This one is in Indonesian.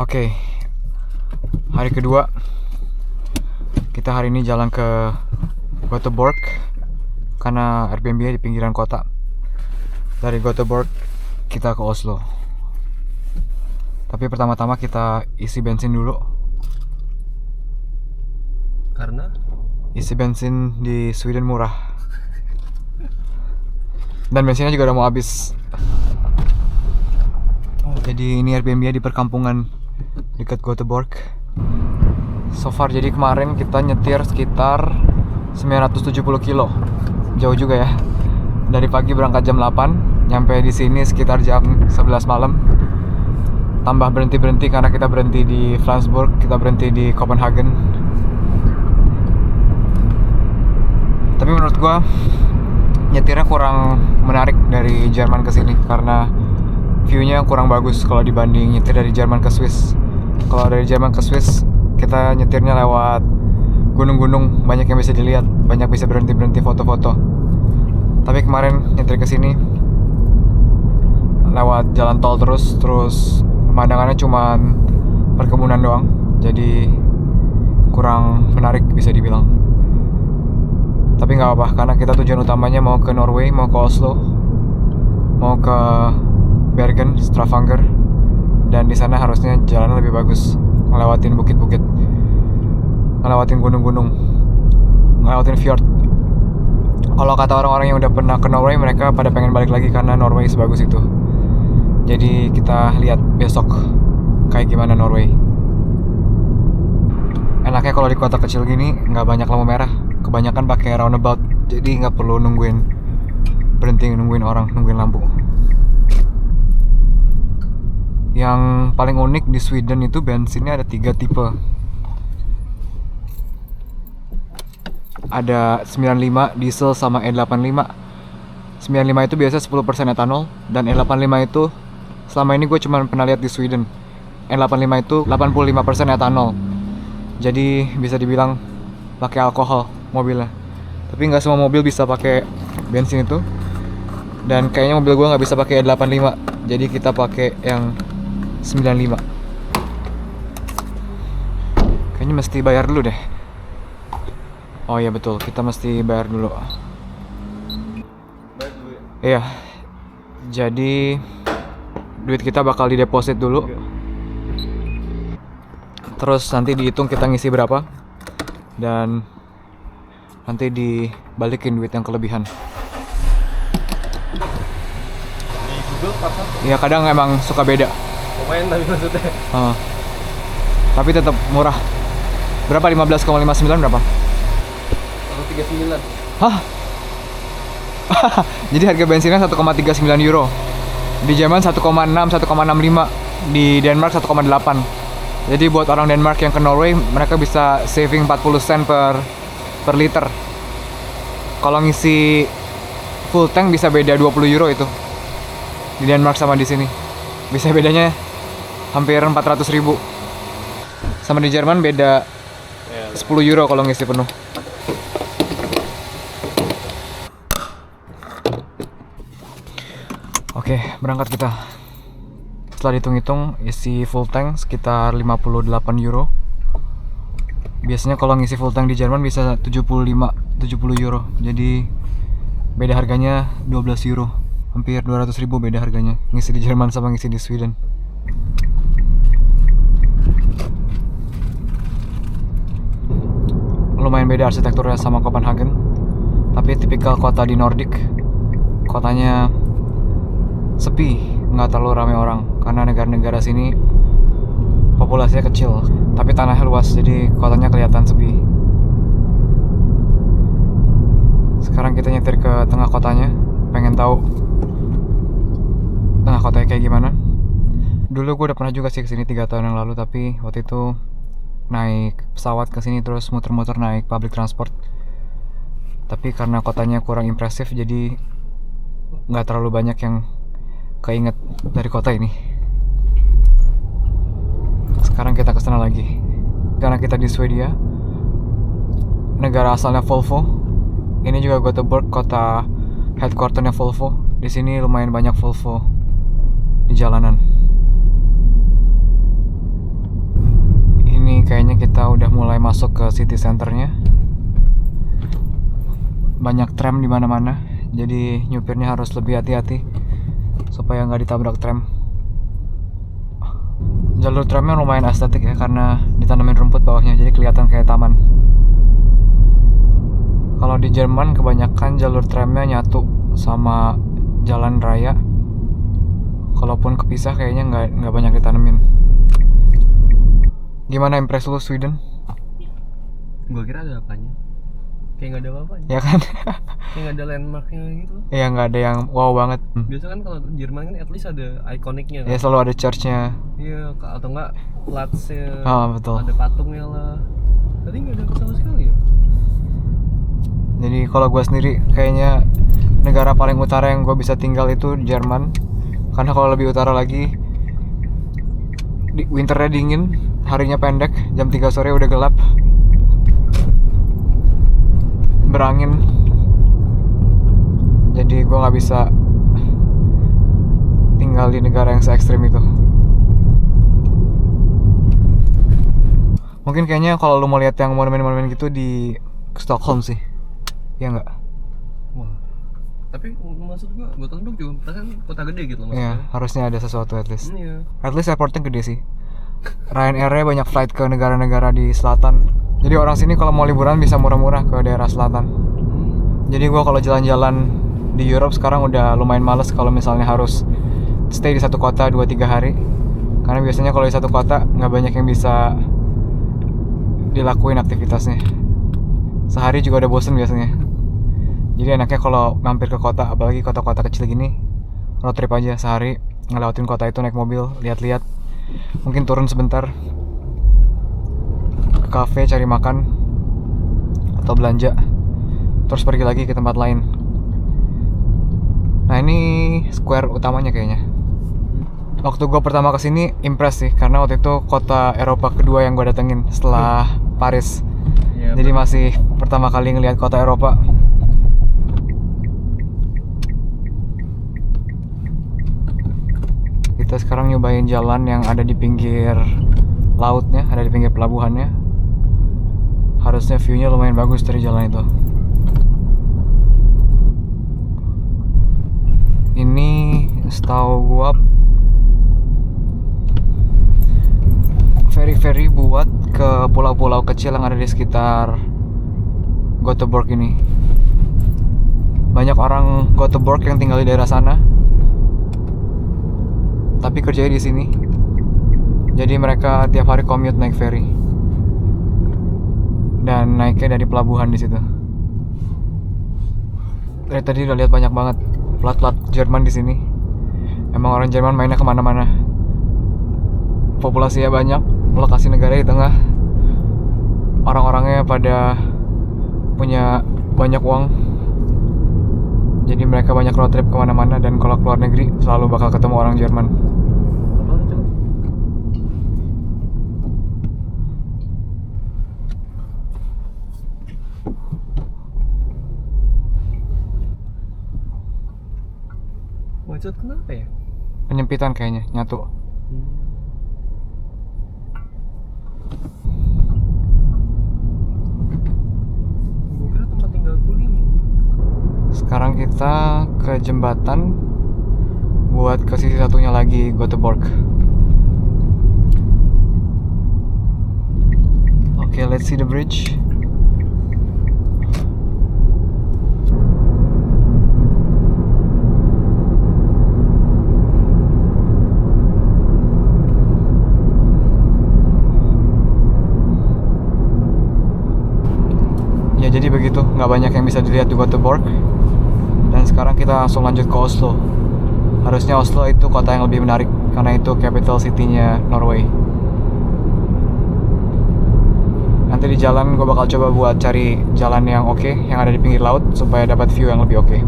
Oke, hari kedua. Kita hari ini jalan ke Göteborg karena Airbnb di pinggiran kota. Dari Göteborg kita ke Oslo. Tapi pertama-tama kita isi bensin dulu. Karena Isi bensin di Sweden murah. Dan bensinnya juga udah mau habis. Jadi ini Airbnb di perkampungan dekat Göteborg. So far jadi kemarin kita nyetir sekitar 970 kilo. Jauh juga ya. Dari pagi berangkat jam 8, nyampe di sini sekitar jam 11 malam. Tambah berhenti-berhenti karena kita berhenti di Flensburg, kita berhenti di Copenhagen. Tapi menurut gua nyetirnya kurang menarik dari Jerman ke sini karena view-nya kurang bagus kalau dibanding nyetir dari Jerman ke Swiss. Kalau dari Jerman ke Swiss kita nyetirnya lewat gunung-gunung, banyak yang bisa dilihat, banyak bisa berhenti-berhenti foto-foto. Tapi kemarin nyetir ke sini lewat jalan tol terus pemandangannya cuman perkebunan doang. Jadi kurang menarik bisa dibilang. Tapi nggak apa-apa karena kita tujuan utamanya mau ke Norway, mau ke Oslo, mau ke Bergen, Stavanger, dan di sana harusnya jalan lebih bagus, ngelewatin bukit-bukit, ngelewatin gunung-gunung, ngelewatin fjord. Kalau kata orang-orang yang udah pernah ke Norway, mereka pada pengen balik lagi karena Norway sebagus itu. Jadi kita lihat besok kayak gimana Norway. Enaknya kalau di kota kecil gini nggak banyak lampu merah, kebanyakan pakai roundabout, jadi nggak perlu berhenti nungguin orang, nungguin lampu. Yang paling unik di Sweden itu bensinnya ada 3 tipe. Ada 95, diesel, sama E85. 95 itu biasa 10% etanol, dan E85 itu selama ini gue cuma pernah lihat di Sweden. E85 itu 85% etanol. Jadi bisa dibilang pakai alkohol mobilnya. Tapi nggak semua mobil bisa pakai bensin itu. Dan kayaknya mobil gue nggak bisa pakai E85. Jadi kita pakai yang 95. Kayaknya mesti bayar dulu deh. Oh iya betul, kita mesti bayar dulu. Iya. Jadi duit kita bakal dideposit dulu. Terus nanti dihitung kita ngisi berapa. Dan nanti dibalikin duit yang kelebihan. di Google pasang Iya kadang emang suka beda. lumayan tapi maksudnya Tapi tetap murah. Berapa? 15,59 berapa? 139. Hah? Jadi harga bensinnya 1,39 euro. Di Jerman 1,6, 1,65. Di Denmark 1,8. Jadi buat orang Denmark yang ke Norway, mereka bisa saving 40 sen per liter. Kalau ngisi full tank bisa beda 20 euro itu. Di Denmark sama di sini. Bisa bedanya hampir 400 ribu. Sama di Jerman beda 10 euro kalau ngisi penuh. Oke, berangkat kita. Setelah dihitung-hitung, isi full tank sekitar 58 euro. Biasanya kalau ngisi full tank di Jerman bisa 70 euro. Jadi beda harganya 12 euro. Hampir 200 ribu beda harganya ngisi di Jerman sama ngisi di Sweden. Lumayan beda arsitekturnya sama Copenhagen. Tapi tipikal kota di Nordik. Kotanya sepi, nggak terlalu ramai orang karena negara-negara sini populasinya kecil, tapi tanahnya luas, jadi kotanya kelihatan sepi. Sekarang kita nyetir ke tengah kotanya, pengen tahu tengah kotanya kayak gimana. Dulu gue udah pernah juga sih kesini 3 tahun yang lalu, tapi waktu itu naik pesawat kesini terus muter-muter naik public transport. Tapi karena kotanya kurang impresif, jadi nggak terlalu banyak yang keinget dari kota ini. Sekarang kita kesana lagi karena kita di Swedia, negara asalnya Volvo. Ini juga Göteborg, kota headquarternya Volvo. Di sini lumayan banyak Volvo di jalanan. Ini kayaknya kita udah mulai masuk ke city centernya. Banyak tram di mana-mana, jadi nyupirnya harus lebih hati-hati supaya nggak ditabrak tram. Jalur tramnya lumayan estetik ya, karena ditanamin rumput bawahnya, jadi kelihatan kayak taman. Kalau di Jerman kebanyakan jalur tramnya nyatu sama jalan raya. Kalaupun kepisah kayaknya nggak banyak ditanemin. Gimana impresi lu Sweden? Gua kira ada apanya. Kayak nggak ada apa-apanya. Ya kan? Kayak nggak ada landmarknya gitu. Iya, nggak ada yang wow banget. Biasa kan kalau Jerman kan at least ada ikoniknya kan. Ya selalu ada church-nya. Iya, atau enggak platznya. Betul. Ada patungnya lah. Tadi nggak ada sama sekali ya. Jadi kalau gue sendiri kayaknya negara paling utara yang gue bisa tinggal itu Jerman. Karena kalau lebih utara lagi, winternya dingin, harinya pendek, jam 3 sore udah gelap, berangin. Jadi gue nggak bisa tinggal di negara yang se-ekstrim itu. Mungkin kayaknya kalau lu mau lihat yang monumen-monumen gitu di Stockholm sih. Iya nggak? Wah. Tapi maksud gua Gothenburg juga perasaan kota gede gitu loh Iya, maksudnya. harusnya ada sesuatu at least. Iya. At least airportnya gede sih. Ryanair-nya banyak flight ke negara-negara di selatan. Jadi orang sini kalau mau liburan bisa murah-murah ke daerah selatan. Jadi gua kalau jalan-jalan di Europe sekarang udah lumayan males kalau misalnya harus stay di satu kota 2-3 hari. Karena biasanya kalau di satu kota nggak banyak yang bisa dilakuin aktivitasnya. Sehari juga udah bosen biasanya. Jadi enaknya kalau mampir ke kota, apalagi kota-kota kecil gini, road trip aja sehari, ngelewatin kota itu naik mobil, lihat-lihat. Mungkin turun sebentar ke cafe cari makan atau belanja, terus pergi lagi ke tempat lain. Nah ini square utamanya kayaknya. Waktu gue pertama kesini impress sih, karena waktu itu kota Eropa kedua yang gue datengin setelah Paris. Iya, Jadi masih pertama kali ngelihat kota Eropa. Kita sekarang nyobain jalan yang ada di pinggir lautnya, ada di pinggir pelabuhannya. Harusnya view-nya lumayan bagus dari jalan itu. Ini setahu gua ferry-ferry buat ke pulau-pulau kecil yang ada di sekitar Gothenburg ini. Banyak orang Gothenburg yang tinggal di daerah sana, tapi kerjanya di sini. Jadi mereka tiap hari commute naik ferry. Dan naiknya dari pelabuhan di situ. Dari tadi udah lihat banyak banget plat-plat Jerman di sini. Emang orang Jerman mainnya kemana-mana. Populasinya banyak, lokasi negara di tengah. Orang-orangnya pada punya banyak uang. Jadi mereka banyak road trip kemana-mana, dan kalau keluar negeri selalu bakal ketemu orang Jerman. Macet kenapa ya? Penyempitan kayaknya, nyatu. Gue kira tempat tinggal kuli. Sekarang kita ke jembatan buat ke sisi satunya lagi Gothenburg. Oke, let's see the bridge. Ya jadi begitu, nggak banyak yang bisa dilihat di Gothenburg. Dan sekarang kita langsung lanjut ke Oslo. Harusnya Oslo itu kota yang lebih menarik, karena itu capital city-nya Norway. Nanti di jalan gue bakal coba buat cari jalan yang oke, yang ada di pinggir laut, supaya dapat view yang lebih oke.